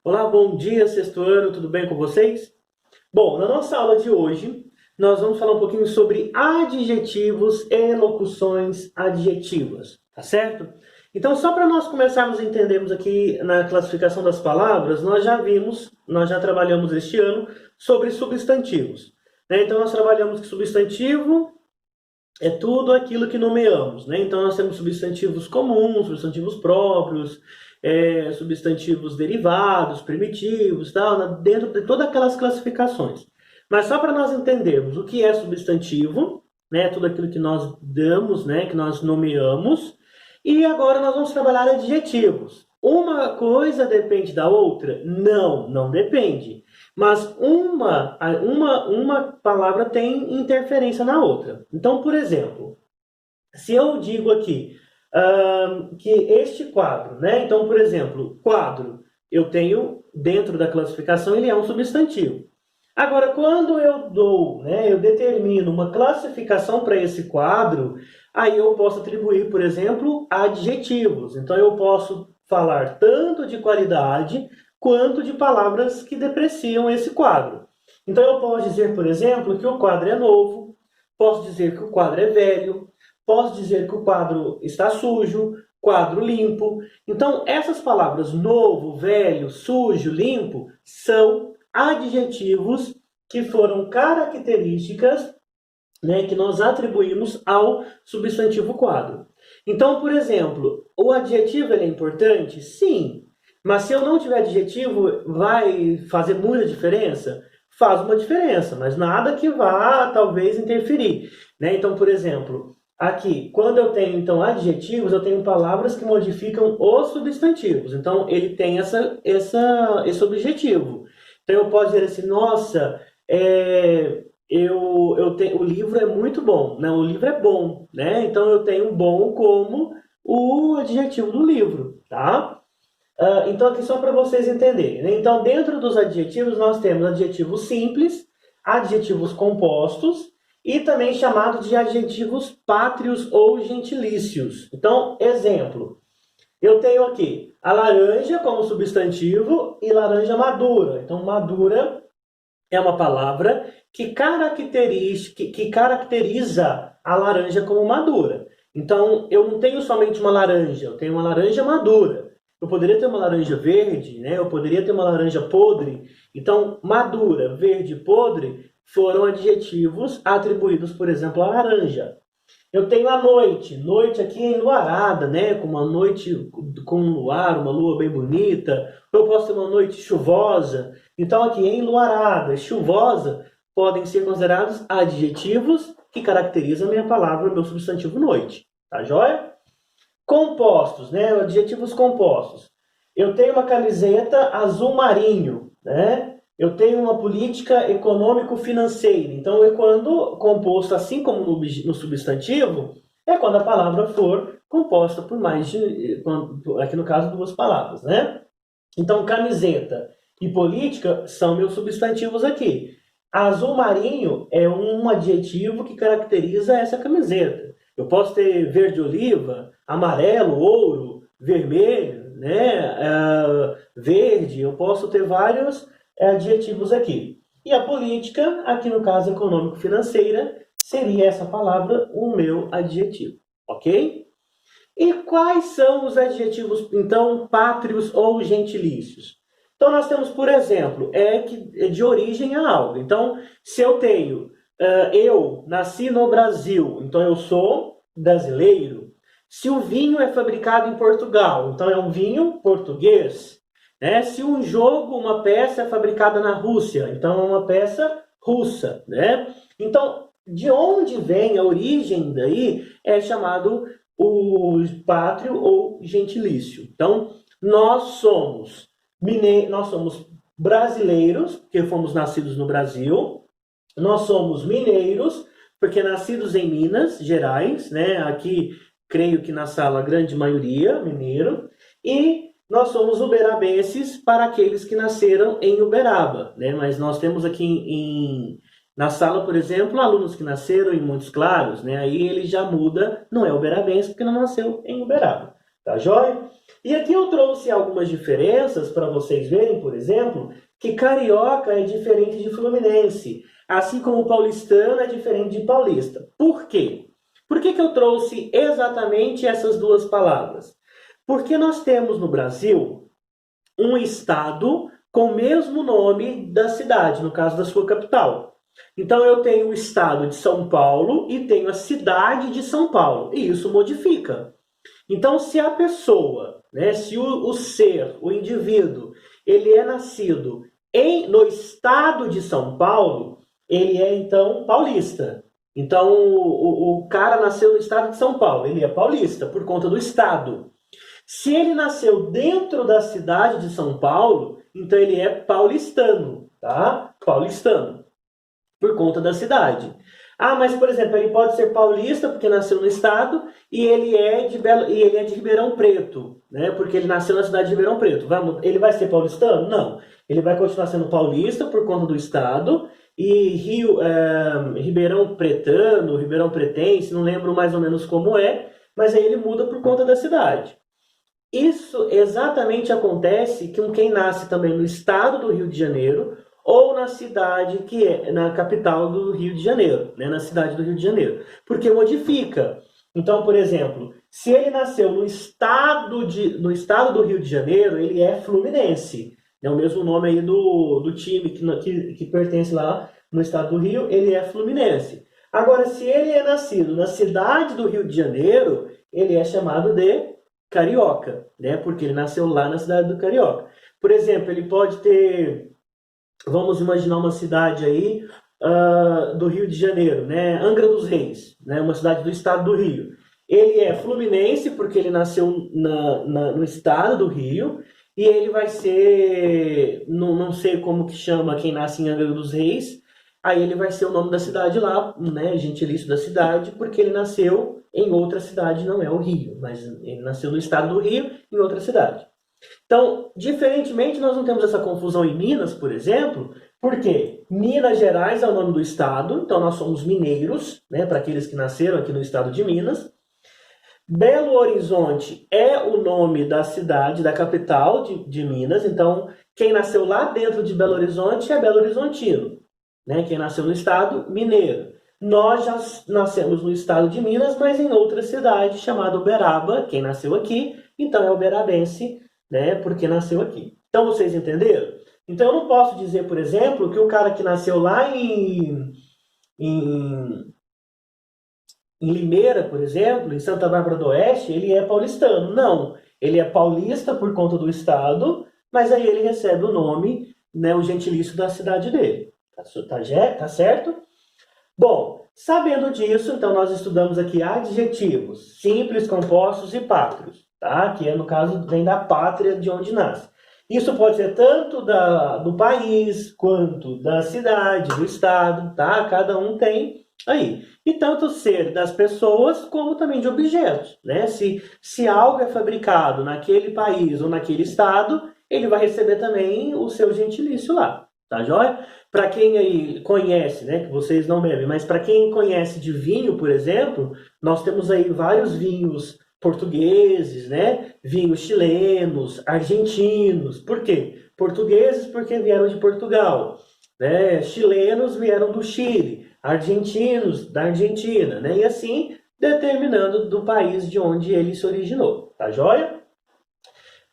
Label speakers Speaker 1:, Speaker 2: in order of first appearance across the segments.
Speaker 1: Olá, bom dia, sexto ano, tudo bem com vocês? Bom, na nossa aula de hoje, nós vamos falar um pouquinho sobre adjetivos e locuções adjetivas, tá certo? Então, só para nós começarmos a entendermos aqui na classificação das palavras, nós já trabalhamos este ano sobre substantivos, né? Então, nós trabalhamos que substantivo é tudo aquilo que nomeamos, né? Então nós temos substantivos comuns, substantivos próprios, substantivos derivados, primitivos, tal, dentro de todas aquelas classificações. Mas só para nós entendermos o que é substantivo, né? Tudo aquilo que nós damos, né? Que nós nomeamos. E agora nós vamos trabalhar adjetivos. Uma coisa depende da outra? Não, não depende. Mas uma palavra tem interferência na outra. Então, por exemplo, se eu digo aqui que este quadro, né? Então, por exemplo, quadro, eu tenho dentro da classificação, ele é um substantivo. Agora, quando eu dou, né, eu determino uma classificação para esse quadro, aí eu posso atribuir, por exemplo, adjetivos. Então, eu posso falar tanto de qualidade quanto de palavras que depreciam esse quadro. Então, eu posso dizer, por exemplo, que o quadro é novo, posso dizer que o quadro é velho, posso dizer que o quadro está sujo, quadro limpo. Então, essas palavras novo, velho, sujo, limpo, são adjetivos que foram características, né, que nós atribuímos ao substantivo quadro. Então, por exemplo, o adjetivo é importante? Sim. Mas se eu não tiver adjetivo, vai fazer muita diferença? Faz uma diferença, mas nada que vá, talvez, interferir, né? Então, por exemplo, aqui, quando eu tenho, então, adjetivos, eu tenho palavras que modificam os substantivos. Então, ele tem esse objetivo. Então, eu posso dizer assim, nossa, o livro é muito bom, né? O livro é bom, né? Então, eu tenho bom como o adjetivo do livro, tá? Então, aqui só para vocês entenderem, né? Então, dentro dos adjetivos, nós temos adjetivos simples, adjetivos compostos e também chamados de adjetivos pátrios ou gentilícios. Então, exemplo, eu tenho aqui a laranja como substantivo e laranja madura. Então, madura é uma palavra que caracteriza a laranja como madura. Então, eu não tenho somente uma laranja, eu tenho uma laranja madura. Eu poderia ter uma laranja verde, né? Eu poderia ter uma laranja podre. Então, madura, verde, podre foram adjetivos atribuídos, por exemplo, à laranja. Eu tenho a noite. Noite aqui é enluarada, né? Com uma noite com um luar, uma lua bem bonita. Eu posso ter uma noite chuvosa. Então, aqui é enluarada, chuvosa, podem ser considerados adjetivos que caracterizam a minha palavra, o meu substantivo noite. Tá joia? Compostos, né? Adjetivos compostos. Eu tenho uma camiseta azul marinho, né? Eu tenho uma política econômico-financeira. Então, é quando composto, assim como no substantivo, é quando a palavra for composta por mais de, aqui no caso, duas palavras, né? Então, camiseta e política são meus substantivos aqui. Azul marinho é um adjetivo que caracteriza essa camiseta. Eu posso ter verde oliva, amarelo, ouro, vermelho, né? Verde, eu posso ter vários adjetivos aqui. E a política, aqui no caso econômico-financeira, seria essa palavra o meu adjetivo, ok? E quais são os adjetivos, então, pátrios ou gentilícios? Então, nós temos, por exemplo, que é de origem a algo. Então, se eu tenho, eu nasci no Brasil, então eu sou brasileiro. Se o vinho é fabricado em Portugal, então é um vinho português. Né? Se um jogo, uma peça é fabricada na Rússia, então é uma peça russa. Né? Então, de onde vem a origem daí é chamado o pátrio ou gentilício. Então, nós somos brasileiros, porque fomos nascidos no Brasil. Nós somos mineiros, porque nascidos em Minas Gerais, né? Aqui, creio que na sala a grande maioria, mineiro. E nós somos uberabenses para aqueles que nasceram em Uberaba, né? Mas nós temos aqui na sala, por exemplo, alunos que nasceram em Montes Claros, né? Aí ele já muda, não é uberabense porque não nasceu em Uberaba. Tá joia? E aqui eu trouxe algumas diferenças para vocês verem, por exemplo, que carioca é diferente de fluminense, assim como paulistano é diferente de paulista. Por quê? Por que que eu trouxe exatamente essas duas palavras? Porque nós temos no Brasil um estado com o mesmo nome da cidade, no caso da sua capital. Então eu tenho o estado de São Paulo e tenho a cidade de São Paulo, e isso modifica. Então, se a pessoa, né, se o ser, o indivíduo, ele é nascido no estado de São Paulo, ele é então paulista. Então, o cara nasceu no estado de São Paulo, ele é paulista por conta do estado. Se ele nasceu dentro da cidade de São Paulo, então ele é paulistano, tá? Paulistano, por conta da cidade. Ah, mas por exemplo, ele pode ser paulista porque nasceu no estado e ele é de Ribeirão Preto, né? Porque ele nasceu na cidade de Ribeirão Preto. Ele vai ser paulistano? Não. Ele vai continuar sendo paulista por conta do estado e Ribeirão Pretano, Ribeirão Pretense, não lembro mais ou menos como é, mas aí ele muda por conta da cidade. Isso exatamente acontece com quem nasce também no estado do Rio de Janeiro ou na cidade que é na capital do Rio de Janeiro, né, na cidade do Rio de Janeiro, porque modifica. Então, por exemplo, se ele nasceu no estado do Rio de Janeiro, ele é fluminense. É o mesmo nome aí do time que pertence lá no estado do Rio, ele é fluminense. Agora, se ele é nascido na cidade do Rio de Janeiro, ele é chamado de carioca, né? Porque ele nasceu lá na cidade do Carioca. Por exemplo, ele pode ter, vamos imaginar uma cidade aí do Rio de Janeiro, né? Angra dos Reis, né? Uma cidade do estado do Rio. Ele é fluminense porque ele nasceu no estado do Rio e ele vai ser, não sei como que chama quem nasce em Angra dos Reis, aí ele vai ser o nome da cidade lá, né? Gentilício da cidade, porque ele nasceu em outra cidade, não é o Rio, mas ele nasceu no estado do Rio, em outra cidade. Então, diferentemente, nós não temos essa confusão em Minas, por exemplo, porque Minas Gerais é o nome do estado, então nós somos mineiros, né, para aqueles que nasceram aqui no estado de Minas. Belo Horizonte é o nome da cidade, da capital de Minas, então quem nasceu lá dentro de Belo Horizonte é Belo Horizontino, né? Quem nasceu no estado, mineiro. Nós já nascemos no estado de Minas, mas em outra cidade chamada Uberaba. Quem nasceu aqui, então é uberabense, né? Porque nasceu aqui. Então vocês entenderam? Então eu não posso dizer, por exemplo, que o cara que nasceu lá em Limeira, por exemplo, em Santa Bárbara do Oeste, ele é paulistano. Não, ele é paulista por conta do estado, mas aí ele recebe o nome, né, o gentilício da cidade dele. Tá certo? Bom, sabendo disso, então nós estudamos aqui adjetivos, simples, compostos e pátrios, tá? Que é, no caso, vem da pátria de onde nasce. Isso pode ser tanto do país, quanto da cidade, do estado, tá? Cada um tem aí. E tanto ser das pessoas, como também de objetos, né? Se algo é fabricado naquele país ou naquele estado, ele vai receber também o seu gentilício lá, tá joia? Para quem aí conhece, né, que vocês não bebem, mas para quem conhece de vinho, por exemplo, nós temos aí vários vinhos portugueses, né, vinhos chilenos, argentinos. Por quê? Portugueses porque vieram de Portugal, né? Chilenos vieram do Chile, argentinos da Argentina, né? E assim determinando do país de onde ele se originou, tá joia?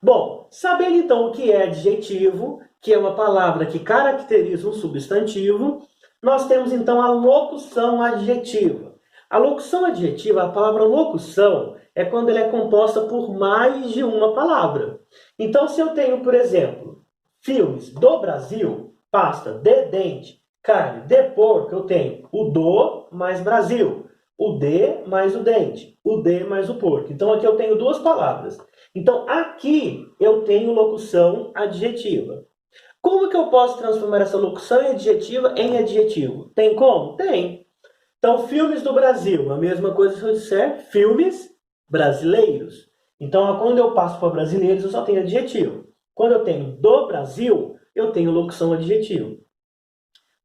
Speaker 1: Bom, sabendo então o que é adjetivo, que é uma palavra que caracteriza um substantivo, nós temos então a locução adjetiva. A locução adjetiva, a palavra locução, é quando ela é composta por mais de uma palavra. Então, se eu tenho, por exemplo, filmes do Brasil, pasta de dente, carne de porco, eu tenho o do mais Brasil, o de mais o dente, o de mais o porco. Então, aqui eu tenho duas palavras. Então, aqui eu tenho locução adjetiva. Como que eu posso transformar essa locução adjetiva em adjetivo? Tem como? Tem. Então, filmes do Brasil, a mesma coisa se eu disser filmes brasileiros. Então, quando eu passo para brasileiros, eu só tenho adjetivo. Quando eu tenho do Brasil, eu tenho locução adjetiva.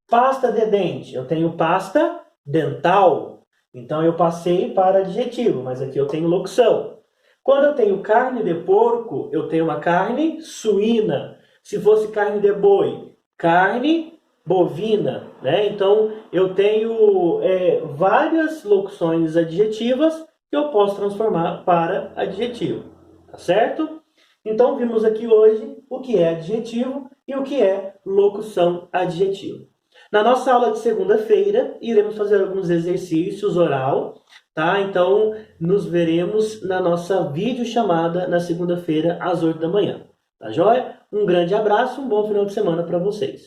Speaker 1: Pasta de dente, eu tenho pasta dental. Então, eu passei para adjetivo, mas aqui eu tenho locução. Quando eu tenho carne de porco, eu tenho uma carne suína. Se fosse carne de boi, carne bovina, né? Então, eu tenho várias locuções adjetivas que eu posso transformar para adjetivo, tá certo? Então, vimos aqui hoje o que é adjetivo e o que é locução adjetiva. Na nossa aula de segunda-feira, iremos fazer alguns exercícios oral, tá? Então, nos veremos na nossa videochamada na segunda-feira, às 8 da manhã. Tá joia? Um grande abraço, um bom final de semana para vocês.